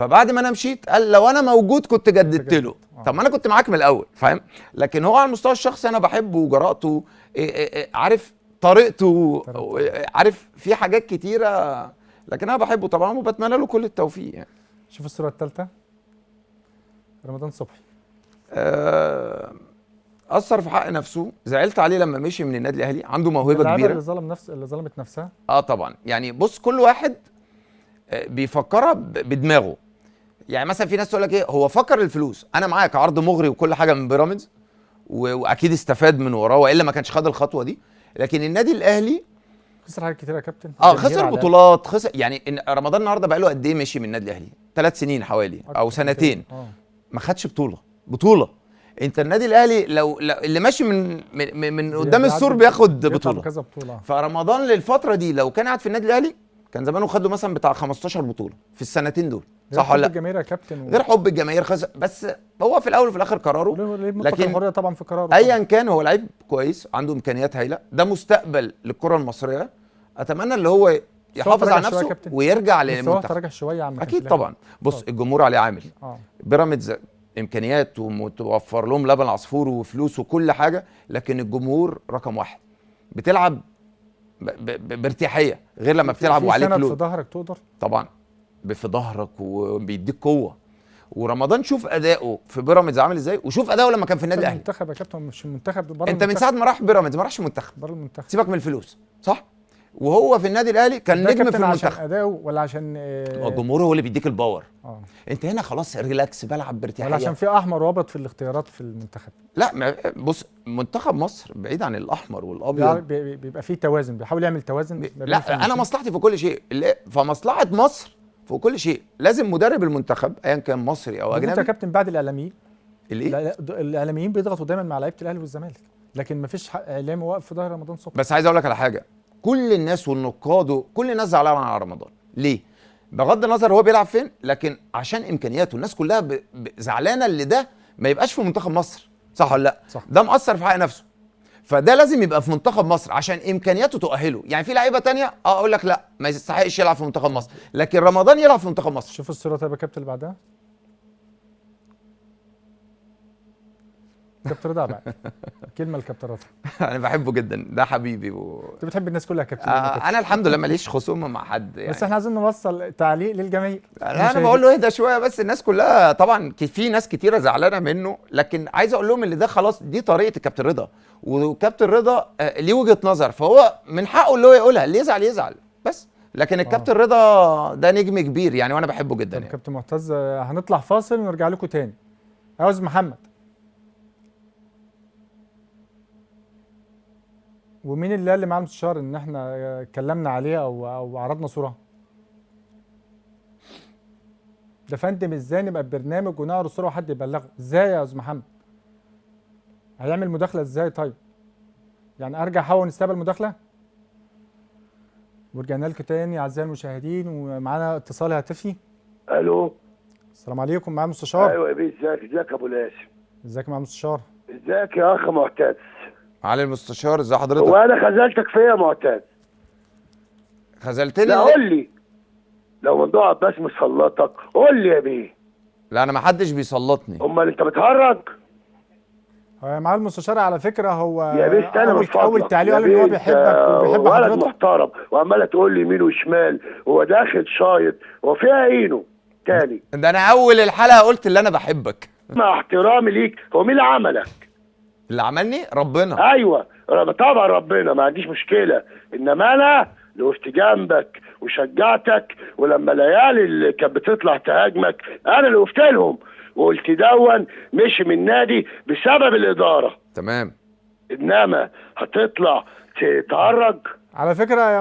فبعد ما انا مشيت قال لو انا موجود كنت جددت له. طب ما انا كنت معاك من الاول، فاهم؟ لكن هو على المستوى الشخصي انا بحبه وجرأته، عارف طريقته، عارف في حاجات كتيره، لكن انا بحبه طبعا وبتمنى له كل التوفيق يعني. شوف الصوره الثالثه، رمضان صبحي اثر في حق نفسه، زعلت عليه لما مشي من النادي الاهلي، عنده موهبه كبيره. اللي ظلمت نفسها. طبعا يعني بص كل واحد بيفكرها بدماغه. يعني مثلا في ناس تقول لك ايه، هو فكر الفلوس، انا معاك عرض مغري وكل حاجه من بيراميدز واكيد استفاد من وراه والا ما كانش خد الخطوه دي. لكن النادي الاهلي خسر حاجات كتير يا كابتن. خسر بطولات، خسر يعني. رمضان النهارده بقى له قد ايه مشي من النادي الاهلي؟ 3 سنين حوالي او سنتين. ما خدش بطوله. انت النادي الاهلي لو اللي ماشي من قدام السور بياخد بطوله. كذا بطوله. فرمضان للفتره دي لو كان قاعد في النادي الاهلي كان زمانه خد له مثلا بتاع 15 بطوله في السنتين دول، صح ولا لا؟ غير حب الجماهير يا كابتن غير حب الجماهير خسر، بس هو في الاول وفي الاخر قراره. لكن الحريه طبعا في قراره. ايا كان هو لعيب كويس، عنده امكانيات هايله، ده مستقبل للكره المصريه. اتمنى اللي هو يحافظ على نفسه ويرجع للمنتخب. تراجع شويه عن اكيد طبعا. بص الجمهور عليه عامل. بيراميدز امكانيات ومتوفر لهم لبن عصفور وفلوس وكل حاجه، لكن الجمهور رقم واحد. بتلعب بارتياحيه غير لما بتلعب وعليك لود. في ظهرك تقدر طبعا، في ظهرك وبيديك قوه. ورمضان شوف اداؤه في بيراميدز عامل ازاي، وشوف اداؤه لما كان في النادي الاهلي. المنتخب يا كابتن مش المنتخب بره. انت من ساعه ما راح بيراميدز ما راحش المنتخب. بره المنتخب. سيبك من الفلوس، صح؟ وهو في النادي الاهلي كان نجم في المنتخب. عشان اداؤه ولا عشان الجمهور هو اللي بيديك الباور. انت هنا خلاص ريلاكس، بلعب بارتياحيه. ولا عشان في احمر وابيض في الاختيارات في المنتخب؟ لا بص منتخب مصر بعيد عن الاحمر والابيض بيبقى فيه توازن، بيحاول يعمل توازن. لا انا مصلحتي في كل شيء، فمصلحه مصر في كل شيء لازم مدرب المنتخب ايا كان مصري او اجنبي. انت يا كابتن بعد الاعلاميين اللي الاعلاميين بيضغطوا دايما مع لعيبه الاهلي والزمالك، لكن مفيش اعلامي واقف في ظهر رمضان صبحي. بس عايز اقول لك على حاجه، كل الناس والنقاد كل الناس زعلانه على رمضان. ليه؟ بغض النظر هو بيلعب فين، لكن عشان امكانياته الناس كلها زعلانه اللي ده ما يبقاش في منتخب مصر، صح ولا لا؟ صح. ده مأثر في حق نفسه، فده لازم يبقى في منتخب مصر عشان امكانياته تؤهله. يعني في لعيبه تانية اقول لك لا ما يستحقش يلعب في منتخب مصر، لكن رمضان يلعب في منتخب مصر. شوف الصوره طيب يا كابتن اللي بعدها، كابتن رضا بقى. كلمه لكابتن رضا. انا بحبه جدا، ده حبيبي انت بتحب الناس كلها يا كابتن. انا الحمد لله ماليش خصومه مع حد يعني. بس احنا عايزين نوصل تعليق للجماهير. انا بقول له اهدى شويه، بس الناس كلها طبعا في ناس كتيره زعلانه منه، لكن عايز اقول لهم اللي ده خلاص دي طريقه الكابتن رضا، وكابتن رضا ليه وجهه نظر، فهو من حقه اللي هو يقولها، اللي يزعل يزعل بس. لكن الكابتن رضا ده نجم كبير يعني، وانا بحبه جدا يعني. كابتن معتز هنطلع فاصل ونرجع لكم تاني. عاوز محمد، ومين اللي قال لي مع المستشار ان احنا اتكلمنا عليه او عرضنا صوره؟ ده فندم ازاي نبقى ببرنامج ونعرض صوره وحد يبلغه؟ ازاي يا استاذ محمد؟ هيعمل مداخله ازاي طيب؟ يعني ارجع احاول نستقبل مداخله؟ ورجعنا لكم تاني اعزائي المشاهدين، ومعانا اتصال هاتفي. الو، السلام عليكم، معايا المستشار. ايوه يا بيه، ازيك يا ابو لاسم؟ ازيك يا المستشار؟ ازيك يا اخ معتز؟ علي المستشار، ازي حضرتك؟ وانا خذلتك فيا يا معتز؟ خذلتني؟ لا قول لي، لو موضوع عباس مسلطك قول لي يا بيه. لا انا ما حدش بيسلطني. امال انت بتهرج؟ هو مع المستشار على فكره، هو يا بيه استنى من فضلك. اول تعليق قال ان هو بيحبك وبيحب حضرتك. ولد محترم وعماله تقول لي يمين وشمال، هو داخل شايط وفيها عينه تاني. ده انا اول الحلقه قلت اللي انا بحبك. مع احترامي ليك، هو مين اللي عملك؟ اللي عملني ربنا. ايوه طبعا ربنا، ما عنديش مشكله، انما انا اللي وقفت جنبك وشجعتك، ولما الليالي اللي كانت بتطلع تهاجمك انا اللي وقفت لهم وقلت دون مشي من النادي بسبب الاداره. تمام. انما هتطلع تتعرج على فكره يا